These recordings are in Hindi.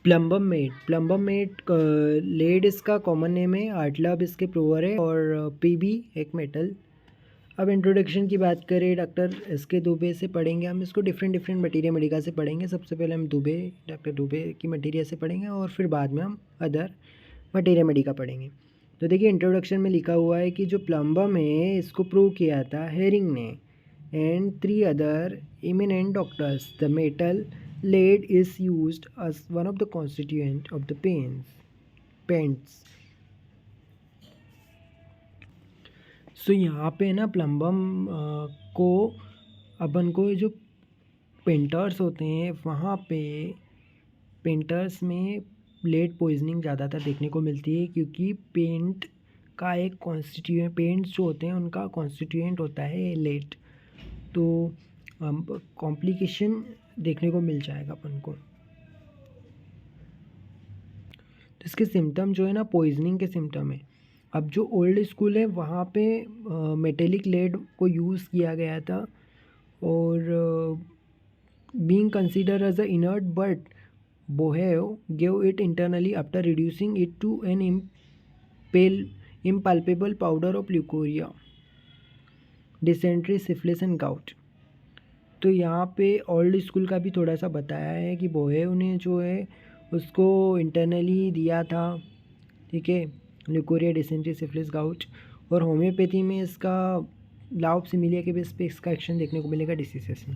प्लम्बम मेट लेड इसका कॉमन नेम है, आर्टलब इसके प्रोवर है और पीबी एक मेटल। अब इंट्रोडक्शन की बात करें डॉक्टर एस.के. दुबे से पढ़ेंगे हम इसको, डिफरेंट मटीरिया मेडिका से पढ़ेंगे। सबसे पहले हम डॉक्टर दुबे की मटीरिया से पढ़ेंगे और फिर बाद में हम अदर मटीरिया मेडिका पढ़ेंगे। तो देखिए इंट्रोडक्शन में लिखा हुआ है कि जो प्लम्बम है इसको प्रूव किया था हेरिंग ने and 3 other eminent doctors. The metal lead is used as one of the constituent of the paints. सो यहाँ पे ना प्लम्बम को अपन को जो पेंटर्स होते हैं वहाँ पे पेंटर्स में लेड पॉइजनिंग ज़्यादातर देखने को मिलती है, क्योंकि पेंट का एक कॉन्स्टिट्यूएंट, पेंट्स जो होते हैं उनका कॉन्स्टिट्यूएंट होता है लेड। तो कॉम्प्लिकेशन देखने को मिल जाएगा अपन को। तो इसके सिम्टम जो है ना पॉइजनिंग के सिम्टम है। अब जो ओल्ड स्कूल है वहाँ पे मेटेलिक लेड को यूज़ किया गया था और being consider as a inert, but Boerhaave gave it internally after reducing it to an impalpable powder of leucorrhoea, dysentery, syphilis and gout. तो यहाँ पे ओल्ड स्कूल का भी थोड़ा सा बताया है कि बोहेव ने जो है उसको इंटरनली दिया था, ठीक है, ल्यूकोरिया, डिसेंट्री, सिफिलिस, गाउट। और होम्योपैथी में इसका लॉ ऑफ सिमिलिया के बेस पे इसका एक्शन देखने को मिलेगा डिसीजेस में।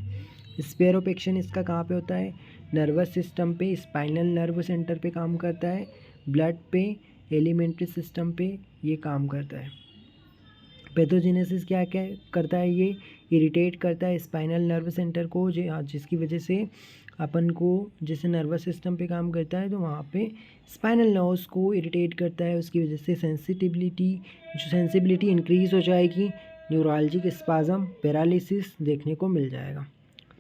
स्पेयर ऑफ एक्शन इसका कहाँ पे होता है? नर्वस सिस्टम पे, स्पाइनल नर्व सेंटर पे काम करता है, ब्लड पे, एलिमेंट्री सिस्टम पे ये काम करता है। पैथोजेनेसिस क्या क्या करता है? ये इरिटेट करता है स्पाइनल नर्व सेंटर को, जिसकी वजह से अपन को, जैसे नर्वस सिस्टम पे काम करता है तो वहाँ पे स्पाइनल नर्व्स को इरिटेट करता है, उसकी वजह से सेंसिबिलिटी इंक्रीज़ हो जाएगी, न्यूरॉलजिक स्पाज़म, पैरालिसिस देखने को मिल जाएगा।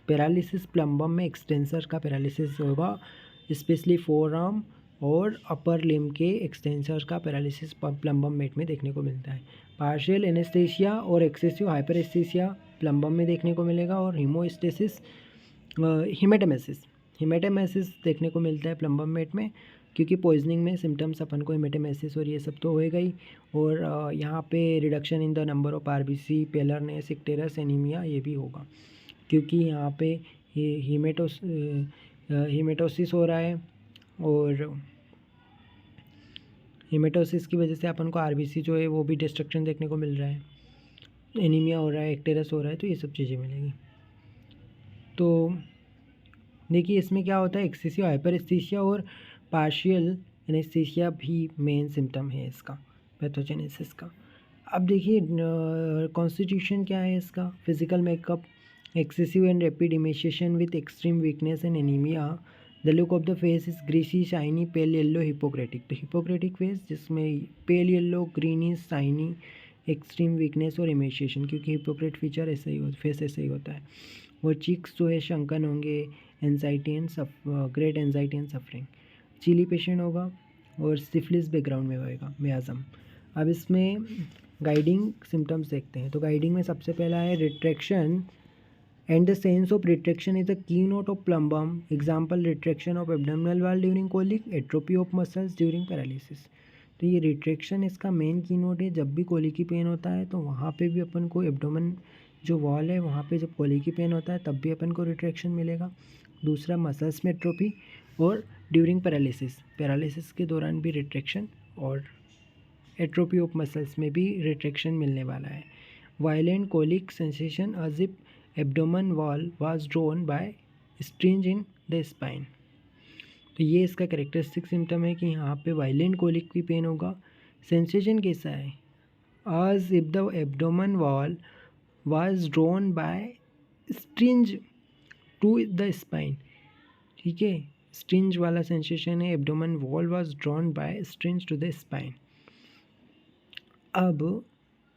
पैरालिसिस प्लम्बम में एक्सटेंसर का पैरालिसिस होगा, स्पेशली फोर आर्म और अपर लिम्ब के एक्सटेंसर का पैरालिसिस प्लम्बम मेट में देखने को मिलता है। पार्शियल एनेस्थेसिया और एक्सेसिव हाइपरेस्थेसिया प्लम्बम में देखने को मिलेगा और हीमोस्टेसिस, हिमेटेमेसिस देखने को मिलता है प्लम्बम मेट में, क्योंकि पॉइजनिंग में सिम्टम्स अपन को हिमेटेमेसिस और ये सब तो होएगा ही। और यहाँ पे reduction in the number of RBC, paleness, icterus, anaemia ये भी होगा, क्योंकि यहाँ पे हीमेटोसिस हो रहा है और हीमेटोसिस की वजह से अपन को आरबीसी जो है वो भी डिस्ट्रक्शन देखने को मिल रहा है, एनीमिया हो रहा है, इक्टेरस हो रहा है, तो ये सब चीज़ें मिलेंगी। तो देखिए इसमें क्या होता है, एक्सेसिव हाइपरेस्थेसिया और पार्शियल एनेस्थेसिया भी मेन सिम्टम है इसका, पैथोजेनेसिस का। अब देखिए कॉन्स्टिट्यूशन क्या है इसका, physical makeup, excessive and rapid emaciation with extreme weakness and anaemia. The look of the face is greasy, shiny, pale yellow, hippocratic. तो हिपोक्रेटिक फेस जिसमें pale yellow, greeny, shiny, extreme weakness और इमेशिएशन, क्योंकि हिपोक्रेट फीचर ऐसा ही होता, फेस ऐसा ही होता है। और चिक्स जो है शंकन होंगे, anxiety and great anxiety and suffering. Chilly patient होगा और सिफिलिस बैकग्राउंड में होएगा, मियाज़म। अब इसमें गाइडिंग सिम्टम्स देखते हैं। तो गाइडिंग में सबसे पहला है retraction and the sense of retraction is the key note of plumbum. Example, retraction of abdominal wall during colic, atrophy of muscles during paralysis. तो ये रिट्रैक्शन इसका मेन की नोट है। जब भी कोलिक की पेन होता है तो वहाँ पे भी अपन को एब्डोमेन जो वॉल है वहाँ पे जब कोलिक की पेन होता है तब भी अपन को रिट्रैक्शन मिलेगा। दूसरा, मसल्स में एट्रोपी और ड्यूरिंग पैरालिसिस के दौरान भी रिट्रैक्शन और एट्रोपी ऑफ मसल्स में भी रिट्रैक्शन मिलने वाला है। Violent colic sensation as if abdomen wall was drawn by strings in the spine. तो ये इसका कैरेक्टरिस्टिक सिम्टम है कि यहाँ पे वायलेंट कोलिक की पेन होगा। सेंसेशन कैसा है? As if the abdomen wall was drawn by strings to the spine, ठीक है, स्ट्रिंज वाला सेंसेशन है, abdomen wall was drawn by strings to the spine. अब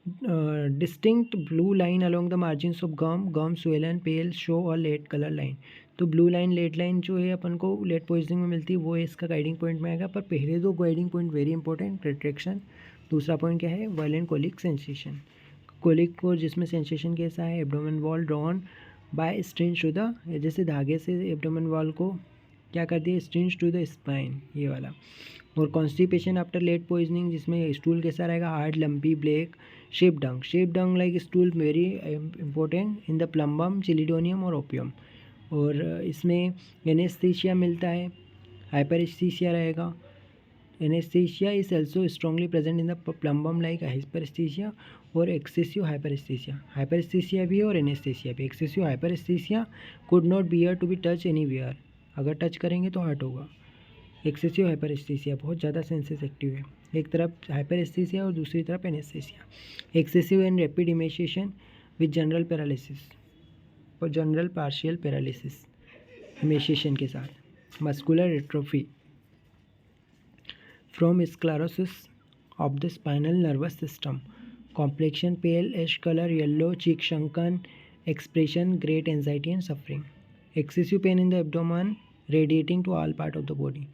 distinct blue line along the margins of gum swollen, pale, show और लेट कलर लाइन। तो ब्लू लाइन, लेट लाइन जो है अपन को लेट पॉइजनिंग में मिलती है, वो इसका गाइडिंग पॉइंट में आएगा। पर पहले दो guiding point very important, retraction, दूसरा पॉइंट क्या है, वायलेंट कोलिक सेंसेशन। कोलिक को जिसमें सेंसेशन कैसा है, abdomen wall drawn by strings to the, जैसे धागे से एब्डोमेन वॉल को क्या करती है, स्ट्रिंज टू द स्पाइन, ये वाला। और कॉन्स्टिपेशन आफ्टर लेट पॉइजनिंग, जिसमें स्टूल कैसा रहेगा, hard lumpy black sheep dung like stool, very important in the plumbum chelidonium और ओपियम। और इसमें एनेस्थीसिया मिलता है, हाइपरेस्थीसिया रहेगा। Anaesthesia is also strongly present in the plumbum like hyperaesthesia और एक्सेसिव हाइपरेस्थीसिया। हाइपरेस्थीसिया भी है और एनेस्थीसिया भी। Excessive hyperaesthesia could not bear to be touch anywhere, अगर टच करेंगे तो हर्ट होगा। एक्सेसिव हाइपरेस्थीसिया बहुत ज़्यादा सेंसेस एक्टिव है, एक तरफ हाइपरेस्थीसिया और दूसरी तरफ anaesthesia. Excessive and rapid emaciation with general paralysis और जनरल पार्शियल पैरालिसिस, इमेशिएशन के साथ। Muscular atrophy from sclerosis of the spinal nervous system, complexion pale ash colour, yellow, cheek sunken, expression great anxiety and suffering. Excessive pain in the abdomen radiating to all part of the body.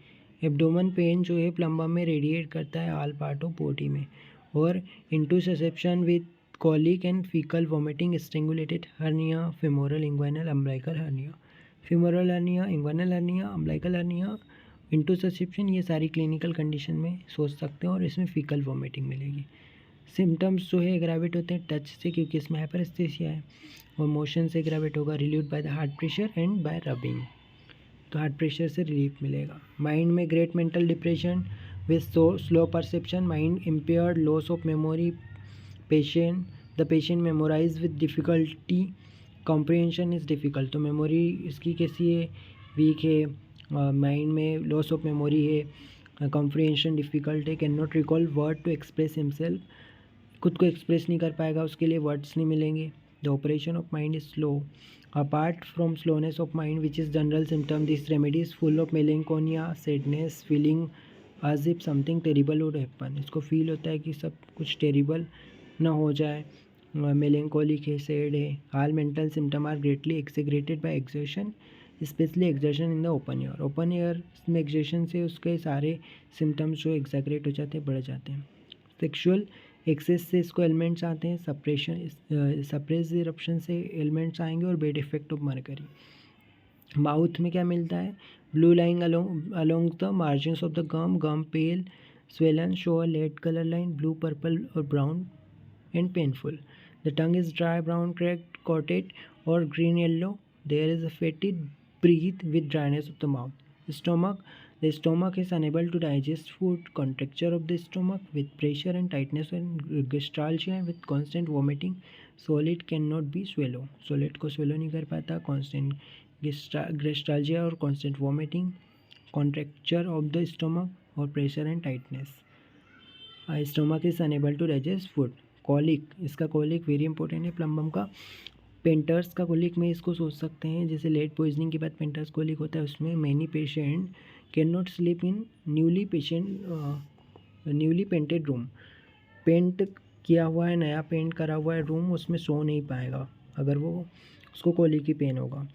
Abdomen pain जो है प्लम्बम में रेडिएट करता है ऑल पार्ट ऑफ बॉडी में। और interception with colic and faecal vomiting, strangulated hernia, femoral inguinal umbilical hernia. Femoral hernia, inguinal hernia, umbilical hernia, interception, ये सारी क्लिनिकल कंडीशन में सोच सकते हैं और इसमें फीकल वॉमिटिंग मिलेगी। सिम्टम्स जो है एग्रावेट होते हैं टच से, क्योंकि इसमें हाइपरेस्थीसिया है, और मोशन से एग्रावेट होगा, relieved by the hard pressure and by rubbing, तो हार्ट प्रेशर से रिलीफ मिलेगा। माइंड में great mental depression with slow perception, mind impaired, loss of memory, the patient memorize with difficulty, comprehension is difficult, तो मेमोरी इसकी कैसी है, वीक है, माइंड में लॉस ऑफ मेमोरी है, कॉम्प्रिहेंशन डिफ़िकल्ट है, can not recall word to express himself, खुद को एक्सप्रेस नहीं कर पाएगा, उसके लिए वर्ड्स नहीं मिलेंगे। The operation of mind is slow. Apart from slowness of mind which is general symptom, this remedy is full of melancholia, sadness, feeling as if something terrible would happen, इसको फील होता है कि सब कुछ टेरिबल ना हो जाए, मेलेंकोलिक है, सैड है। All mental symptom are greatly exaggerated by exertion, specially exertion in the open air. Open air में एक्सर्शन से उसके सारे सिम्टम्स जो एक्सेग्रेट हो जाते हैं, बढ़ जाते हैं। सेक्सुअल एक्सेस से इसको एलिमेंट्स आते हैं, सप्रेस इरप्शन से एलिमेंट्स आएंगे, और bad effect of mercury. Mouth में क्या मिलता है, blue line along the margins of the gum pale swollen, show a lead colour line, blue purple और brown and painful. The tongue is dry brown cracked coated और green yellow, there is a fetid breath with dryness of the mouth. The stomach is unable to digest food, contracture of the stomach with pressure and tightness, and gastralgia with constant vomiting. Solid cannot be swallow. Solid को swallow नहीं कर पाता, constant gastralgia और constant vomiting, contracture of the stomach और pressure and tightness. Stomach is unable to digest food. Colic, इसका colic वेरी इंपॉर्टेंट है प्लम्बम का। पेंटर्स का कोलिक में इसको सोच सकते हैं, जैसे लेट पॉइजनिंग के बाद पेंटर्स कोलिक होता है, उसमें many patient can not sleep in newly painted room. Paint किया हुआ है, नया पेंट करा हुआ है रूम, उसमें सो नहीं पाएगा अगर वो, उसको कोलिक की पेन होगा।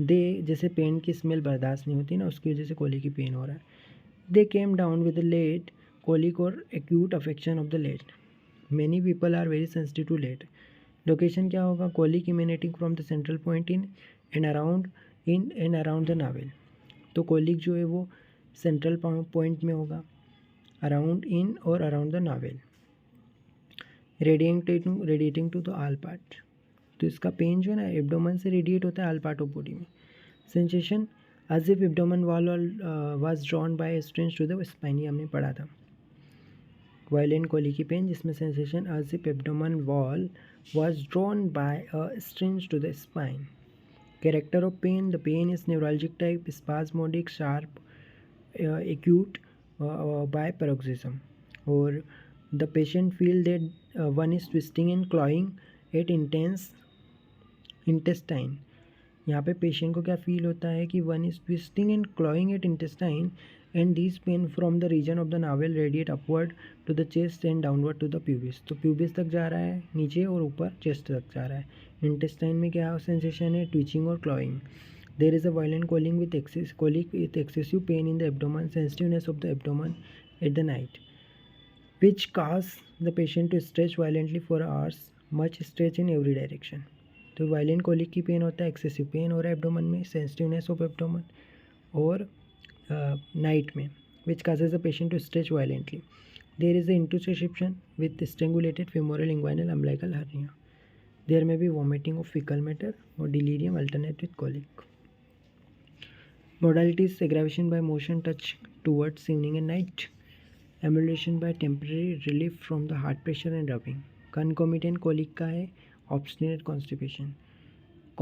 जैसे पेंट की स्मेल बर्दाश्त नहीं होती ना, उसकी वजह से कोलिक की पेन हो रहा है। They came down with lead colic और acute affection of the lead. Many people are very sensitive to lead. Location क्या होगा, colic emanating from the central point in and around the navel. तो कोलिक जो है वो सेंट्रल पॉइंट में होगा, around the navel, radiating to the all part. तो इसका पेन जो है ना एब्डोमन से रेडिएट होता है ऑल पार्ट ऑफ बॉडी में। Sensation as if abdomen wall was drawn by strings to the spine, ये हमने पढ़ा था। वायलेंट कोलिक की पेन जिसमें sensation as if abdomen wall was drawn by a strings to the spine. Character of pain, the pain is neuralgic type, spasmodic, sharp, acute by paroxysm. Or the patient feel that one is twisting and clawing at intense intestine. यहाँ पे पेशेंट को क्या फील होता है कि one is twisting and clawing at intestine, and this pain from the region of the navel radiate upward to the chest and downward to the pubis. तो प्यूबिस तक जा रहा है नीचे और ऊपर चेस्ट तक जा रहा है। इंटेस्टाइन में क्या सेंसेशन है, ट्विचिंग और clawing. There is a violent colic with excessive pain in the abdomen, sensitiveness of the abdomen at the night which cause the patient to stretch violently for hours, much stretch in every direction. तो वायलेंट कोलिक की पेन होता है, एक्सेसिव पेन हो रहा है एब्डोमन में, सेंसिटिवनेस ऑफ एब्डोमन, और नाइट में, विच causes the patient to stretch violently. There is a intussusception with strangulated femoral inguinal umbilical hernia. There may be vomiting of fecal matter or delirium alternate with colic. Modalities: aggravation by motion touch towards evening and night, emulation by temporary relief from the heart pressure and rubbing. Concomitant colic का है obstinate constipation.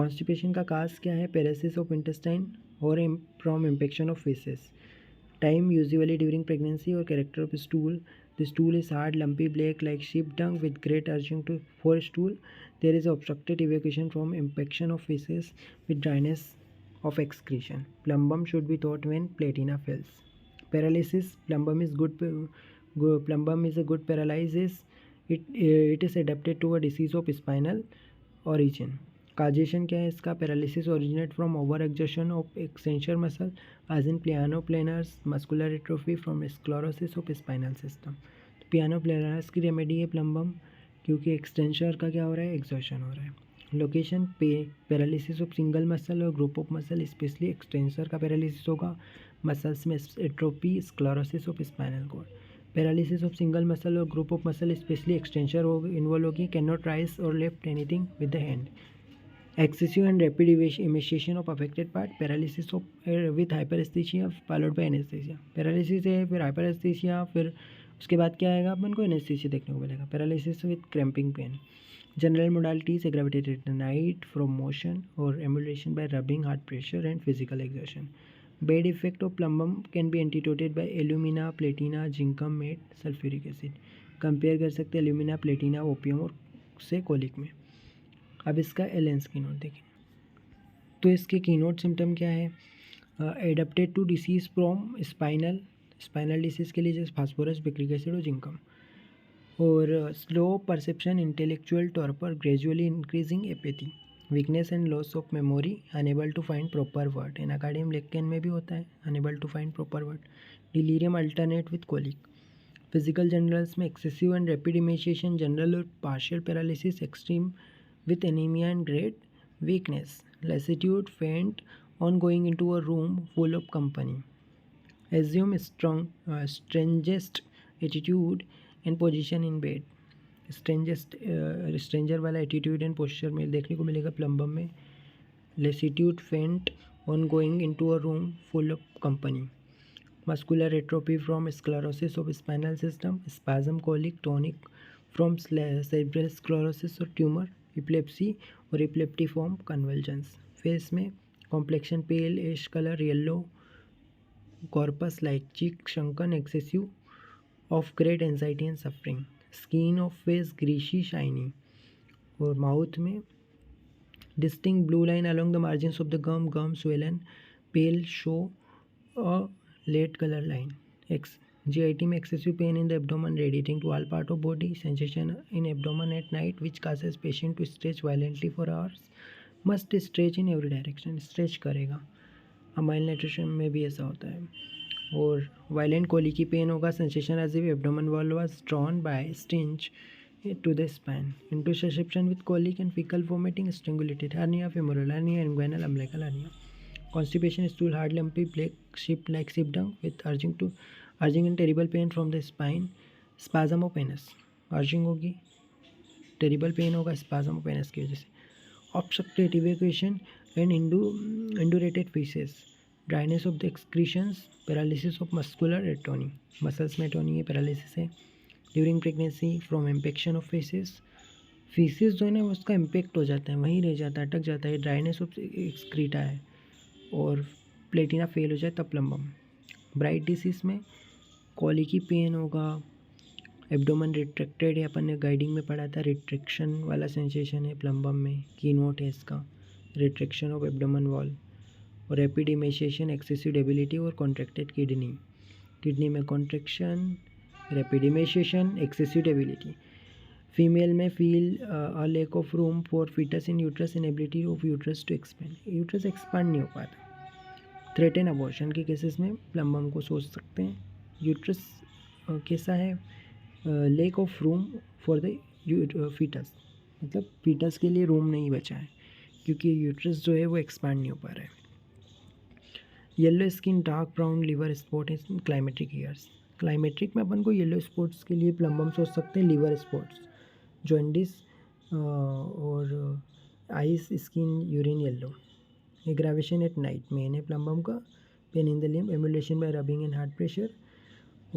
Constipation का cause क्या है? Paralysis of intestine or from impaction of feces. Time usually during pregnancy or character of stool. The stool is hard, lumpy, black like sheep dung with great urging for stool. There is obstructed evacuation from impaction of feces with dryness of excretion. Plumbum should be thought when platina fails. Paralysis. Plumbum is a good paralysis. It is adapted to a disease of spinal origin. Causation क्या है इसका? Paralysis originate from over exertion of extension muscle as in piano players, muscular atrophy from sclerosis of spinal system. तो पियानोप्लेनर्स की रेमेडी है प्लम्बम, क्योंकि एक्सटेंशन का क्या हो रहा है? एक्सर्शन हो रहा है. Location paralysis of single muscle और group of muscle, specially extensor का पैरालिसिस होगा. मसल्स में atrophy, sclerosis of spinal cord. Paralysis of single muscle और group of muscle, specially extensor involve होगी. कैन नॉट राइज और lift anything with the hand. Excessive and rapid emaciation of affected part. Paralysis of with hyperesthesia followed by anesthesia. Paralysis है, फिर हाइपरेस्थीसिया, फिर उसके बाद क्या आएगा? अपन को एनेस्थीसिया देखने को मिलेगा. Paralysis with cramping pain. General modalities: aggravated at night from motion or emulation by rubbing, heart pressure and physical exertion. Bad effect of plumbum can be antidoted by alumina, platina, zincum, met, sulphuric acid. Compare कर सकते हैं एल्यूमिना, प्लेटिना, ओपियम और से कोलिक में. अब इसका एलेंस की नोट देखें तो इसके कीनोट सिम्टम क्या है? Adapted to disease from spinal disease के लिए जैसे फास्फोरस, बिक्रिक एसिड और जिंकम. और slow perception, intellectual torpor, gradually increasing apathy, weakness and loss of memory, unable to find proper word. इन अकाडेम लेक्केन में भी होता है unable to find proper word. Delirium alternate with colic. Physical generals में excessive and rapid emaciation, general और partial paralysis, extreme with anemia and great weakness, lassitude, faint on going into a room full of company. Assume strangest attitude and position in bed. Stranger वाला एटीट्यूड एंड पोस्चर में देखने को मिलेगा प्लम्बम में. Lassitude, faint on going into a room full of company. Muscular atrophy from sclerosis of spinal system. Spasm, colic, tonic from cerebral sclerosis और ट्यूमर. इप्लेप्सी और इप्लेप्टिफॉर्म कन्वल्जन्स. फेस में complexion pale, ash colour, yellow, corpse like cheek, sunken, excessive of great anxiety and suffering. Skin of face greasy, shiny. और माउथ में distinct blue line along the margins of the gum swollen, pale, show a lead color line. GIT में excessive pain in the abdomen radiating to all part of body, sensation in abdomen at night which causes patient to stretch violently for hours, must stretch in every direction, stretch करेगा. अमाइल नाइट्रेशन में भी ऐसा होता है. और वायलेंट कोलिक की पेन होगा, sensation as if abdomen wall was drawn by string to the spine. Intussusception with colic and fecal vomiting, strangulated hernia, femoral hernia, inguinal umbilical hernia. Constipation, stool hard, lumpy, black, sheep-like sheep dung with urging and terrible pain from the spine. Spasm of penis, urging होगी, terrible pain होगा spasm of penis की वजह से. Obstructed evacuation and indurated feces. Dryness of the excretions, paralysis of muscular atony. Muscles में atony है, paralysis है. During pregnancy from impaction of faeces जो है ना उसका इम्पेक्ट हो जाता है, वहीं रह जाता है, अटक जाता है. ड्राइनेस ऑफ एक्सक्रीटा है और प्लेटिना फेल हो जाए तब प्लम्बम. ब्राइट डिसीज में कॉलिक की पेन होगा, एब्डोमेन रिट्रैक्टेड है, अपन ने गाइडिंग में पढ़ा था, रिट्रैक्शन वाला सेंसेशन है प्लम्बम में, की नोट है इसका, रिट्रैक्शन ऑफ एब्डोमेन वॉल. और रैपिड इमेशिएशन, एक्सेसिव डेबिलिटी और कॉन्ट्रैक्टेड किडनी में contraction, rapid emaciation, excessive debility. Female में feel a lack of room for foetus in uterus, inability of uterus to expand, uterus expand नहीं हो पाता. थ्रेटन अबॉर्शन के केसेस में प्लम्बम को सोच सकते हैं. यूट्रस कैसा है? Lack of room for the foetus, मतलब फीटस के लिए रूम नहीं बचा है क्योंकि यूट्रस जो है वो एक्सपांड नहीं हो पा रहा है. Yellow skin, dark brown liver spot in climacteric years. Climacteric में अपन को येलो स्पॉट्स के लिए प्लम्बम सोच सकते हैं, लिवर स्पॉट्स, जॉन्डिस और ice skin, urine yellow. Aggravation at night main है प्लम्बम का। Pen in the limb, emulation bye rubbing and hard pressure.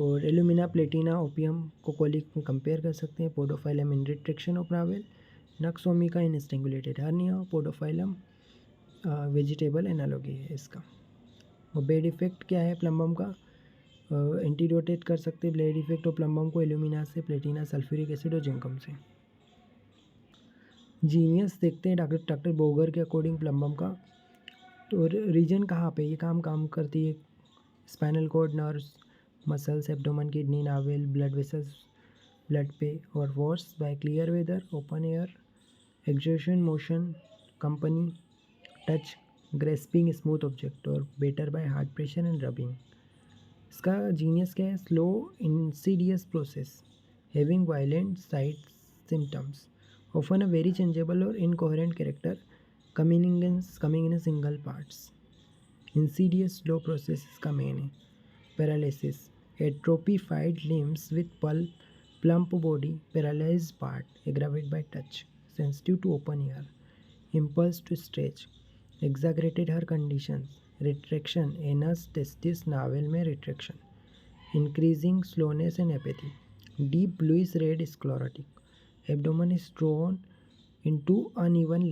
और एलुमिना, प्लेटिना, ओपियम को कोलिक में कंपेयर कर सकते हैं। Podophyllum in retraction of novel, nux vomica in strangulated hernia. Podophyllum vegetable analogy है इसका। और बेड इफेक्ट क्या है प्लम्बम का? एंटीडोटेट कर सकते हैं ब्लेड इफेक्ट और प्लम्बम को एल्यूमिना से, प्लेटिना, सल्फ्यूरिक एसिड और जिंकम से। जीनियस देखते हैं डॉक्टर बोगर के अकॉर्डिंग प्लम्बम का। तो रीजन कहाँ पे ये काम करती है? Spinal cord, nerves, muscles, abdomen, kidney, navel, blood vessels, blood पे। और worse by clear weather, open air, exertion, motion, company, touch, grasping smooth object. और better by hard pressure and rubbing. इसका जीनियस क्या है? Slow insidious process, having violent side symptoms, often a very changeable और incoherent character, coming in single parts. Insidious slow process इसका मेन है। Paralysis, atrophied limbs with plump body, paralysed part, aggravate by touch, sensitive to open air, impulse to stretch, exaggerated her conditions, retraction, anus, testis, navel में retraction, increasing slowness and apathy, deep bluish red sclerotic, abdomen is drawn into uneven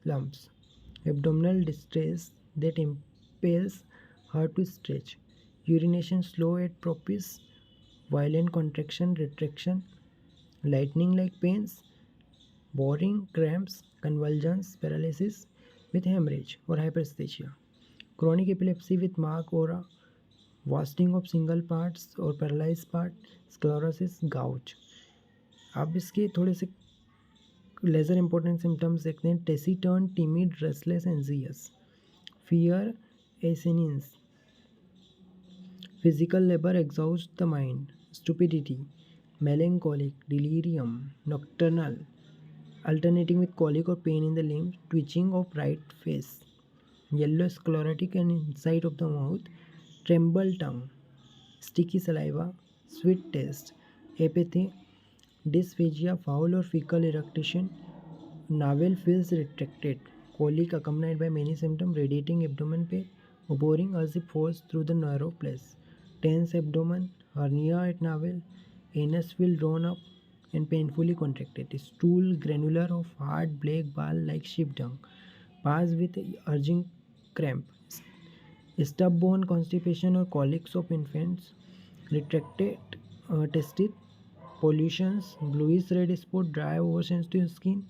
lumps, abdominal distress that impels her to stretch, urination slow at propis, violent contraction, retraction, lightning like pains, boring, cramps, convulsions, paralysis with hemorrhage or hyperesthesia, chronic epilepsy with mark or a wasting of single parts और paralyzed part, sclerosis, gouge। अब इसके थोड़े से लेजर इंपॉर्टेंट सिम्टम्स देखते हैं। Taciturn, timid, restless, anxious, fear, asininess, physical labour, exhaust the mind, stupidity, melancholic, delirium, nocturnal, alternating with colic or pain in the limbs, twitching of right face, yellow sclerotic and inside of the mouth, tremble tongue, sticky saliva, sweet taste, apathy, dysphagia, foul or fecal eructation, navel feels retracted, colic accompanied by many symptoms, radiating abdomen pain, or boring as if forced through the narrow place, tense abdomen, hernia at navel, anus feel drawn up and painfully contracted, stool granular of hard black ball like sheep dung, pass with urging cramp, stub bone constipation or colics of infants, retracted testis, pollutions, bluish red spot, dry oversensitive skin,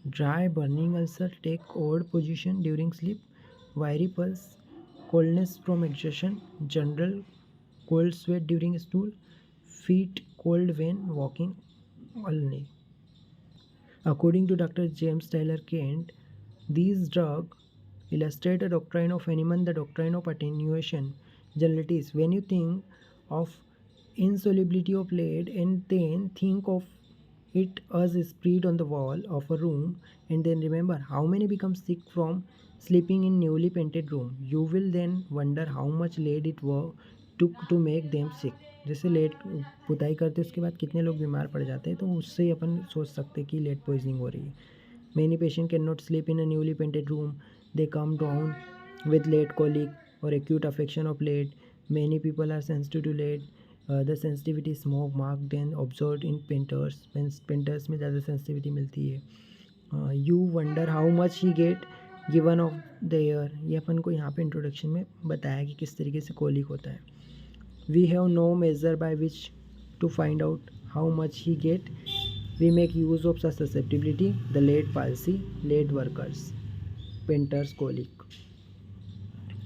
dry burning ulcer, take odd position during sleep, wiry pulse, coldness from exertion, general cold sweat during stool, feet cold when walking only. According to Dr. James Taylor Kent, these drugs illustrate a doctrine of Feynman, the doctrine of attenuation. Generalities. When you think of insolubility of lead and then think of it as spread on the wall of a room and then remember how many become sick from sleeping in newly painted room, you will then wonder how much lead it took to make them sick. जैसे लेट पुताई करते उसके बाद कितने लोग बीमार पड़ जाते हैं, तो उससे ही अपन सोच सकते हैं कि लेड पॉइजनिंग हो रही है। Many patient can not sleep in a newly painted room, they come down with lead colic or acute affection of lead. Many people are sensitive to lead. The sensitivity is more marked than observed in painters. Painters में ज़्यादा sensitivity मिलती है। You wonder how much he get given of the year। ये अपन को यहाँ पे इंट्रोडक्शन में बताया कि किस तरीके से कोलिक होता है। We have no measure by which to find out how much he get. We make use of such susceptibility, the lead palsy, lead workers, painters colic।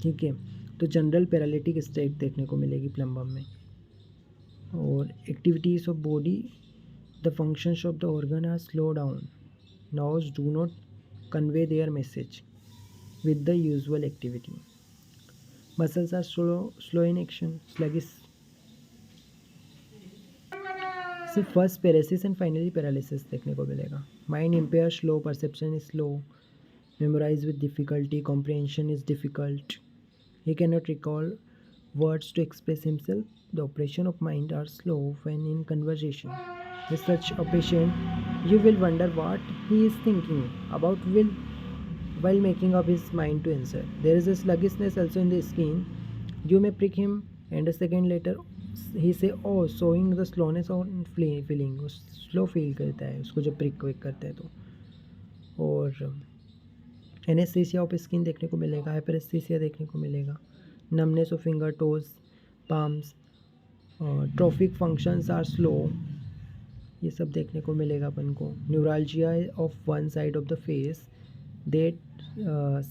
ठीक है, तो जनरल पैरालिटिक स्टेट देखने को मिलेगी प्लम्बम में। और activities of body, the functions of the organ are slow down, nerves do not convey their message with the usual activity, muscles are slow in action, sluggish, so first paresis and finally paralysis देखने को मिलेगा। Mind impair, slow, perception is slow, memorize with difficulty, comprehension is difficult, He cannot recall words to express himself. The operation of mind are slow when in conversation. With such a patient, you will wonder what he is thinking about while making up his mind to answer. There is a sluggishness also in the skin. You may prick him, and a second later he say, "Oh," showing the slowness और feeling. स्लो फील करता है उसको जब प्रिक विक करते हैं तो। और एनेस्थीसिया ऑफ स्किन देखने को मिलेगा, हाइपरेस्थीसिया देखने को मिलेगा, numbness of finger toes palms, trophic functions are slow, ये सब देखने को मिलेगा अपन को। Neuralgia of one side of the face, that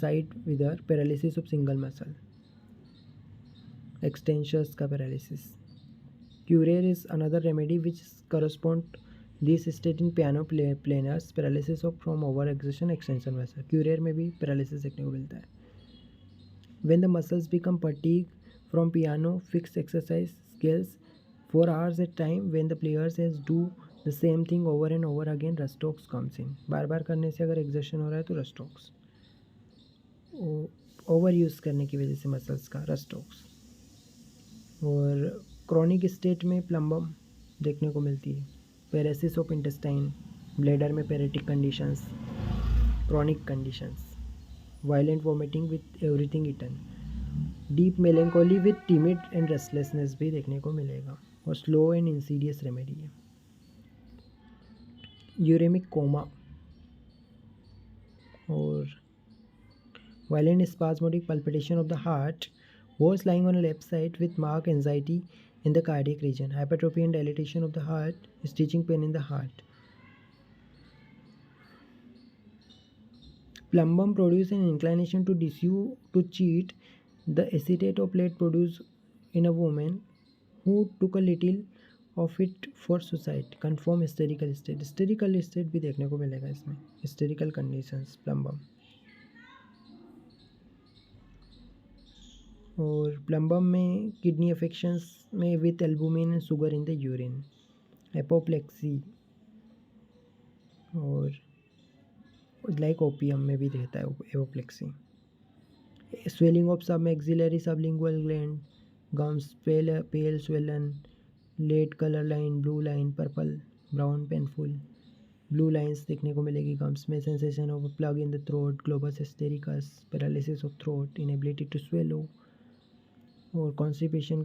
side whether paralysis of single muscle, extensions का paralysis. Curare is another remedy which correspond this state in piano players, paralysis of from over exertion extension muscle. Curare में भी पैरालिसिस देखने को मिलता है। When the muscles become fatigued from piano fixed exercise skills for hours at time, when the players has do the same thing over and over again, rhus tox comes in। बार बार करने से अगर एग्जर्शन हो रहा है तो रस्टॉक्स, ओवर यूज़ करने की वजह से मसल्स का रस्टॉक्स। और क्रॉनिक स्टेट में प्लम्बम देखने को मिलती है, पैरेसिस ऑफ इंटेस्टाइन, ब्लेडर में paretic conditions, chronic conditions, violent vomiting with everything eaten, deep melancholy with timid and restlessness भी देखने को मिलेगा। और स्लो एंड इंसीडियस रेमेडी है। यूरेमिक कोमा और violent spasmodic palpitation of the heart, was lying on the left side with marked anxiety in the cardiac region, hypertrophy and dilatation of the heart, stitching pain in the heart. Plumbum produces an inclination to deceive, to cheat. The acetate of lead produced in a woman who took a little of it for suicide. Confirm hysterical state. Hysterical state भी देखने को मिलेगा इसमें, hysterical conditions plumbum। और प्लम्बम में किडनी अफेक्शंस में with albumin and sugar in the urine, apoplexy, और लाइक ओपियम में भी रहता है apoplexy. Swelling of submaxillary sublingual gland, gums pale swollen, lead colour line, blue line, purple brown painful, blue lines देखने को मिलेगी गम्स में। Sensation of plug in the throat, globus hystericus, paralysis of throat, inability to swallow, और constipation,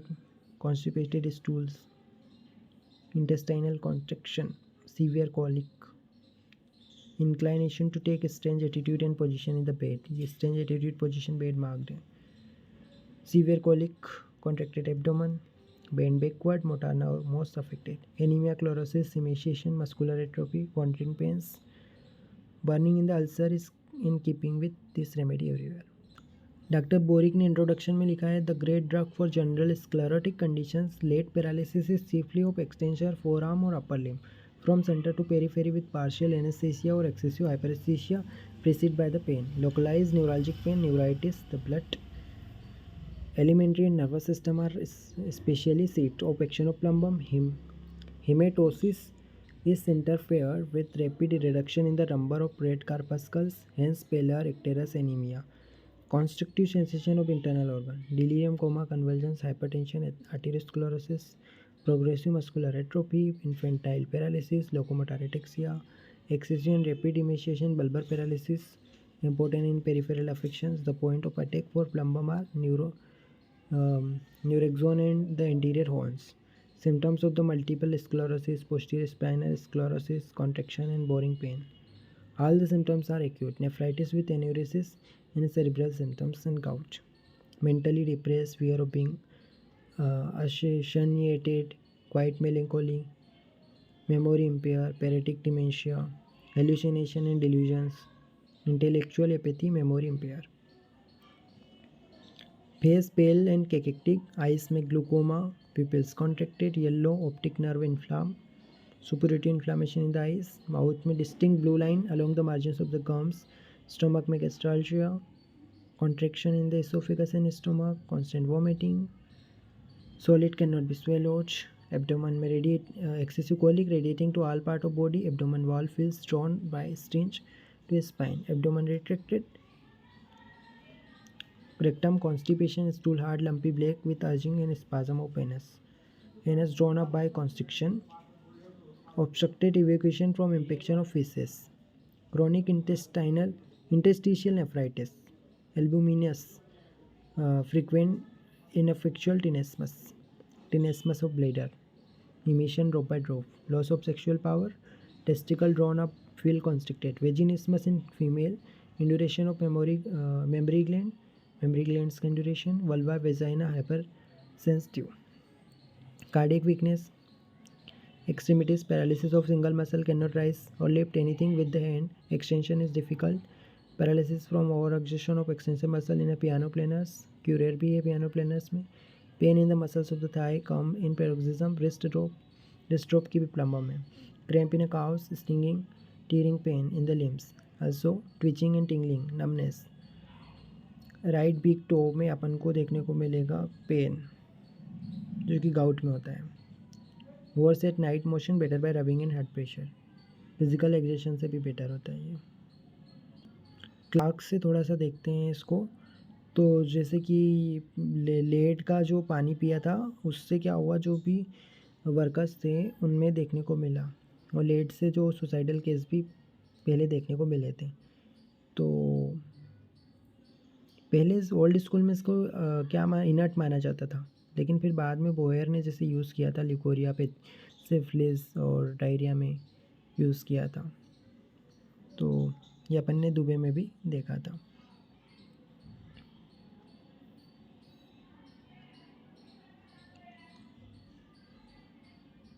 constipated stools, intestinal contraction, severe colic, inclination to take a strange attitude and position in the bed, ये strange attitude position bed marked है। severe colic, contracted abdomen, bend backward, motor nerve most affected, anemia, chlorosis, emaciation, muscular atrophy, wandering pains, burning in the ulcer is in keeping with this remedy everywhere। Doctor Boericke ने इंट्रोडक्शन में लिखा है, the great drug for general sclerotic conditions, lead paralysis is chiefly of extension forearm और upper limb from centre to periphery with partial anaesthesia और excessive hyperaesthesia precede by the pain, localise neuralgic pain, neuritis, the blood alimentary and nervous system are specially seat of action of plumbum. Haematosis is interfered with rapid reduction in the number of red corpuscles, hence pallor, icterus, anemia, constrictive sensation of internal organ, delirium, coma, convulsions, hypertension, arteriosclerosis, progressive muscular atrophy, infantile paralysis, locomotor ataxia, excessive and rapid emaciation, bulbar paralysis, important in peripheral affections. The point of attack for plumbum are neurexon and the anterior horns. Symptoms of the multiple sclerosis, posterior spinal sclerosis, contraction and boring pain. All the symptoms are acute. Nephritis with enuresis and cerebral symptoms and gout. Mentally depressed, fear of being assassinated, quiet melancholy, memory impaired, paratic dementia, hallucination and delusions, intellectual apathy, memory impaired. Face pale and cachectic, eyes में glaucoma, pupils contracted, yellow, optic nerve inflamed, supuratory inflammation in the eyes, mouth में distinct blue line along the margins of the gums, stomach में gastralgia, contraction in the esophagus and stomach, constant vomiting, solid cannot be swallowed, abdomen में excessive colic radiating to all part of body, abdomen wall feels drawn by stench to spine, abdomen retracted, Rectum constipation, stool hard, lumpy, black with urging and spasm of anus. Anus drawn up by constriction. Obstructed evacuation from impaction of feces. Chronic interstitial nephritis. Albuminous, frequent ineffectual tenesmus. Tenesmus of bladder. Emission drop by drop. Loss of sexual power. Testicle drawn up, feel constricted. Vaginismus in female. Induration of mammary gland. Mammary glands induration. Vulva, vagina, hypersensitive. Cardiac weakness. Extremities, paralysis of single muscle, cannot rise or lift anything with the hand. Extension is difficult. Paralysis from overexertion of extensor muscle in a piano planars. Curer भी है piano planars में. Pain in the muscles of the thigh come in paroxysm. Wrist drop की भी plumbum है. Cramp in a calves, stinging, tearing pain in the limbs. Also twitching and tingling, numbness. Right big toe में अपन को देखने को मिलेगा पेन, जो कि गाउट में होता है. Worse at night motion, better by rubbing and hard pressure. Physical exertion से भी बेटर होता है ये. क्लार्क से थोड़ा सा देखते हैं इसको. तो जैसे कि लेड का जो पानी पिया था उससे क्या हुआ, जो भी वर्कर्स थे उनमें देखने को मिला, और लेड से जो सुसाइडल केस भी पहले देखने को मिले थे. तो पहले ओल्ड स्कूल में इसको क्या इनर्ट माना जाता था, लेकिन फिर बाद में बोयर ने जैसे यूज़ किया था लिकोरिया पे, सिफिलिस और डायरिया में यूज़ किया था. तो ये अपन ने दुबई में भी देखा था.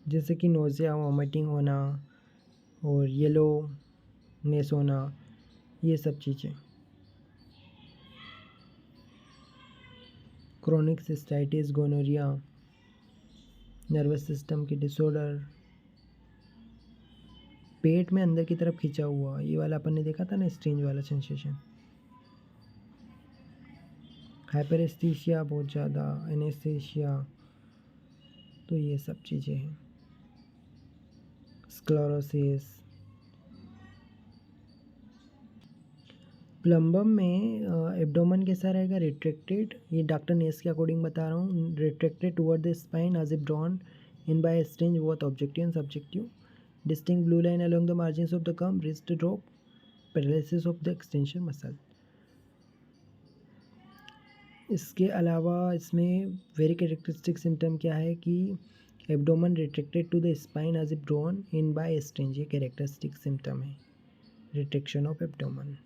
जैसे कि नोज़िया, वॉमिटिंग होना और येलोनेस होना, ये सब चीज़ें. Chronic cystitis, gonorrhoea, nervous system की डिसऑर्डर, पेट में अंदर की तरफ खिंचा हुआ, ये वाला अपन ने देखा था ना, स्ट्रेंज वाला सेंसेशन. हाइपरेस्थीसिया बहुत ज़्यादा, एनेस्थीसिया, तो ये सब चीज़ें हैं. स्क्लेरोसिस. प्लम्बम में एब्डोमेन कैसा रहेगा, रिट्रैक्टेड. ये डॉक्टर नेस के अकॉर्डिंग बता रहा हूँ. Retracted toward the spine as if drawn in by strange both objective and subjective. Distinct blue line along the margins of the gum. Wrist drop. Paralysis of the extension muscle. इसके अलावा इसमें वेरी कैरेक्टरिस्टिक सिम्टम क्या है कि abdomen retracted to the spine as if drawn in by strange. ये कैरेक्टरिस्टिक सिम्टम है retraction of abdomen.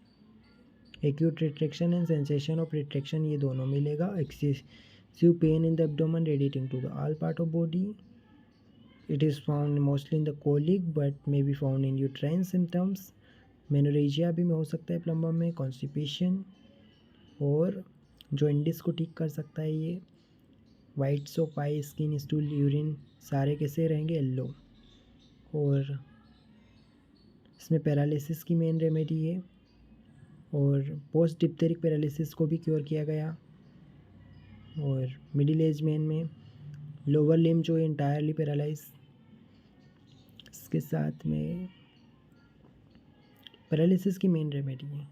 Acute retraction and sensation of retraction, ये दोनों मिलेगा. Excessive pain in the abdomen radiating to the all part of body. It is found mostly in the colic but may be found in uterine symptoms. Menorrhagia भी हो सकता है प्लम्बम में. कॉन्स्टिपेशन और जॉइंडिस को ठीक कर सकता है ये. Whites of eye, skin, stool, urine सारे कैसे रहेंगे, येल्लो. और इसमें पैरालिसिस की मेन रेमेडी है, और पोस्ट डिप्थेरिक पैरालिसिस को भी क्योर किया गया. और मिडिल एज मैन में लोअर लिम्ब जो इंटायरली पैरालाइज. इसके साथ में पैरालिसिस की मेन रेमेडी है.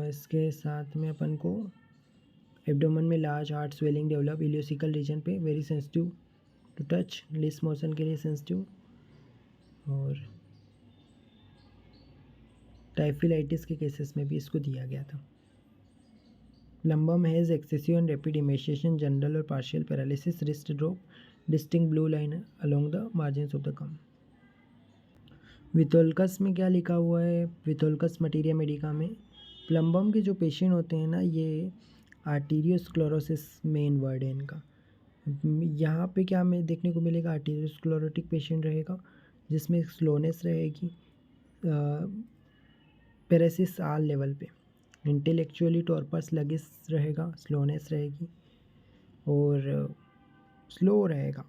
इसके साथ में अपन को एब्डोमेन में large hard swelling develop, ileocaecal region पे very sensitive to touch, less motion के लिए सेंसिटिव. और टाइफिलाइटिस के केसेस में भी इसको दिया गया था. Plumbum has excessive and rapid emaciation, general और partial paralysis, wrist drop, distinct blue line along the margins of the gum. Vithoulkas में क्या लिखा हुआ है, विथोल्कस मटीरिया मेडिका में प्लम्बम के जो पेशेंट होते हैं ना, ये आर्टीरियोस्क्लेरोसिस मेन वर्ड है इनका. यहाँ पे क्या हमें देखने को मिलेगा, आर्टीरियोस्क्लेरोटिक पेशेंट रहेगा जिसमें स्लोनेस रहेगी, पैरेसिस आल लेवल पे. इंटेलेक्चुअली टॉर्पर स्लगिस रहेगा, स्लोनेस रहेगी और स्लो रहेगा,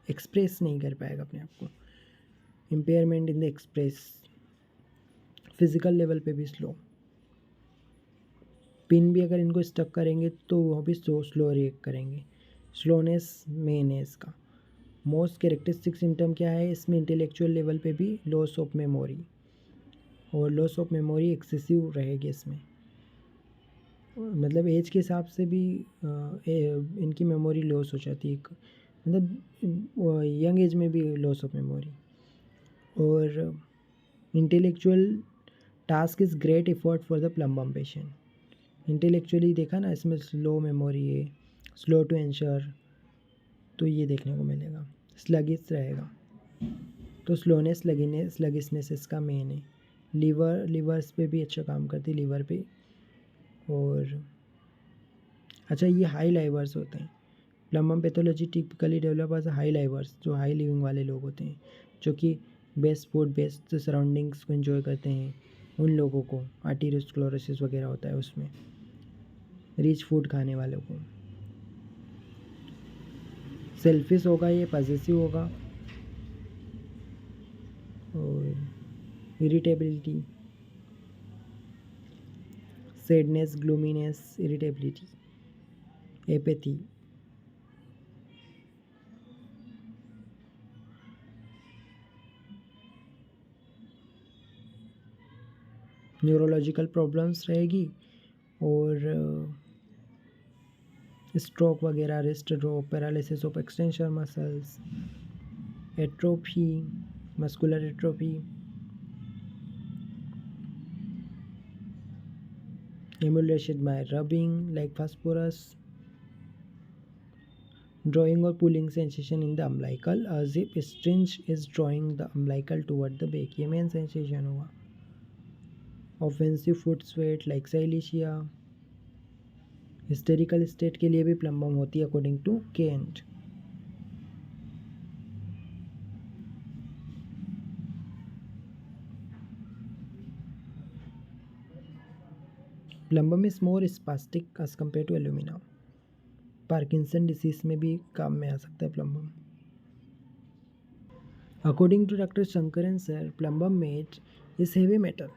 एक्सप्रेस नहीं कर पाएगा अपने आप को. Impairment in the express. Physical level पे भी स्लो. पिन भी अगर इनको स्टक करेंगे तो वो भी स्लो रिएक्ट करेंगे. स्लोनेस मेन है इसका. मोस्ट कैरेक्टरिस्टिक सिम्टम क्या है इसमें, इंटेलेक्चुअल लेवल पे भी लॉस ऑफ मेमोरी. और लॉस ऑफ मेमोरी एक्सेसिव रहेगी इसमें, मतलब एज के हिसाब से भी इनकी मेमोरी लॉस हो जाती है, मतलब यंग एज में भी लॉस ऑफ मेमोरी। और intellectual task is great effort for the plum bomb patient. Intellectually देखा ना, इसमें स्लो मेमोरी है, स्लो टू एंश्योर, तो ये देखने को मिलेगा। स्लगिश रहेगा, तो स्लोनेस स्लगिशनेस इसका मेन है। लीवर्स पे भी अच्छा काम करती है, लीवर पे। और अच्छा, ये हाई लाइवर्स होते हैं। Plumbum pathology typically develop as high livers, जो हाई लिविंग वाले लोग होते हैं, जो कि बेस्ट फूड बेस्ट सराउंडिंग्स को एंजॉय करते हैं, उन लोगों को आर्टेरियोस्क्लेरोसिस वगैरह होता है उसमें, रिच फूड खाने वालों को। सेल्फिश होगा, ये पॉजिटिव होगा। और irritability, sadness, gloominess, irritability, apathy, neurological problems रहेगी। और स्ट्रोक वगैरह, wrist drop, paralysis of extension muscles, atrophy, muscular atrophy, emulation by rubbing like phosphorus, drawing or pulling sensation in the umbilical as if syringe is drawing the umbilical toward the back, ये main sensation होगा। offensive foot sweat like silicea, hysterical state के लिए भी प्लम बम होती है according to Kent. Plumbum is more spastic as compare to alumina. Parkinson disease में भी काम में आ सकता है plumbum. According to doctor Shankaran sir, plumbum met is heavy metal,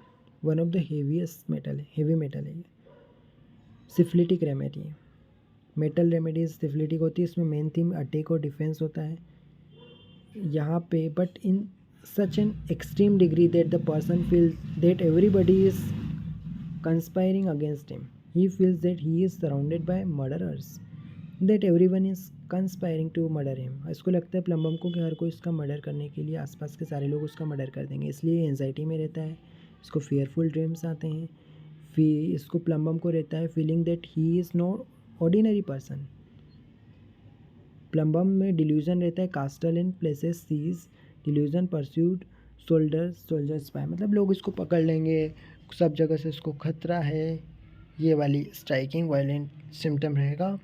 one of the heaviest metal है, हेवी मेटल है ये। सिफिलिटिक रेमेडी है, मेटल रेमेडीज सिफिलिटिक होती है, इसमें मेन थीम अटैक और डिफेंस होता है यहाँ पे, but in such an extreme degree that the person feels that everybody is conspiring against him, he feels that he is surrounded by murderers, that everyone is conspiring to murder him. इसको लगता है प्लम बम को कि हर कोई इसका मर्डर करने के लिए, आसपास के सारे लोग उसका मर्डर कर देंगे, इसलिए एंजाइटी में रहता है, इसको फियरफुल ड्रीम्स आते हैं। इसको प्लम बम को रहता है feeling that he is no ordinary person. Plumbum में डिल्यूजन रहता है, castles in places sees, delusion pursued soldiers by, मतलब लोग इसको पकड़ लेंगे, सब जगह से इसको खतरा है, ये वाली स्ट्राइकिंग वायलेंट सिम्टम रहेगा,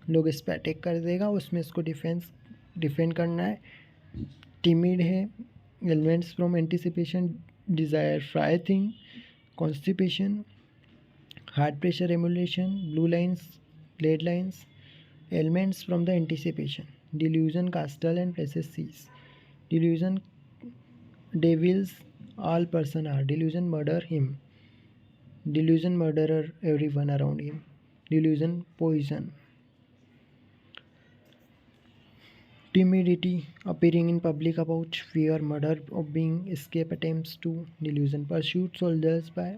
लोग इस पर अटैक कर देगा, उसमें इसको डिफेंड करना है। टिमिड है, elements from anticipation, desire, fry thing, constipation, heart pressure emulation, blue lines, red lines, elements from the anticipation, delusion, castle and places sees, delusion, devils, all person are, delusion, murder him, delusion, murderer everyone around him, delusion, poison, timidity, appearing in public about fear, murder of being, escape attempts to, delusion, pursuit soldiers by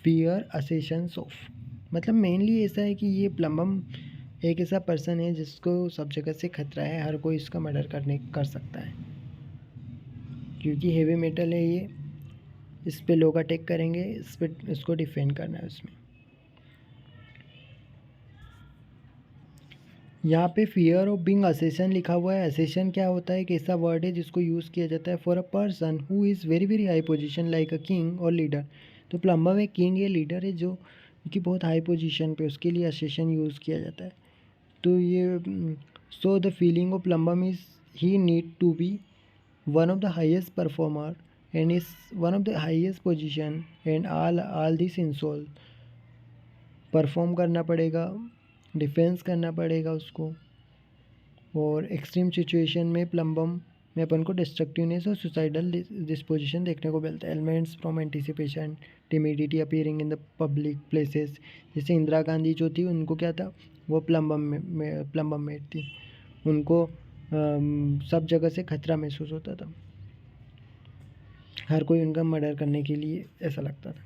fear, assassins of, मतलब मेनली ऐसा है कि ये प्लम बम एक ऐसा पर्सन है जिसको सब जगह से खतरा है, हर कोई इसका मर्डर कर सकता है, क्योंकि हेवी मेटल है ये, इस पे लोग अटैक करेंगे, इस पे इसको डिफेंड करना है उसमें। यहाँ पे फियर ऑफ बिंग असेशन लिखा हुआ है। असेशन क्या होता है, एक ऐसा वर्ड है जिसको यूज़ किया जाता है for a person who is very very high position like a king और लीडर। तो प्लम बम एक किंग या लीडर है जो कि बहुत हाई पोजीशन पे, उसके लिए असेशन यूज़ किया जाता है। तो ये so the feeling of plumbum is he need to be one of the highest performer and is one of the highest position and all this in soul, perform करना पड़ेगा, डिफेंस करना पड़ेगा उसको। और एक्सट्रीम सिचुएशन में प्लम बम में अपन को डिस्ट्रक्टिवनेस और सुसाइडल डिस्पोजिशन देखने को मिलता है। Elements from anticipation, timidity, appearing in the public places, जैसे इंदिरा गांधी जो थी उनको क्या था, वो प्लम बम में थी, उनको सब जगह से खतरा महसूस होता था। हर कोई उनका मर्डर करने के लिए ऐसा लगता था।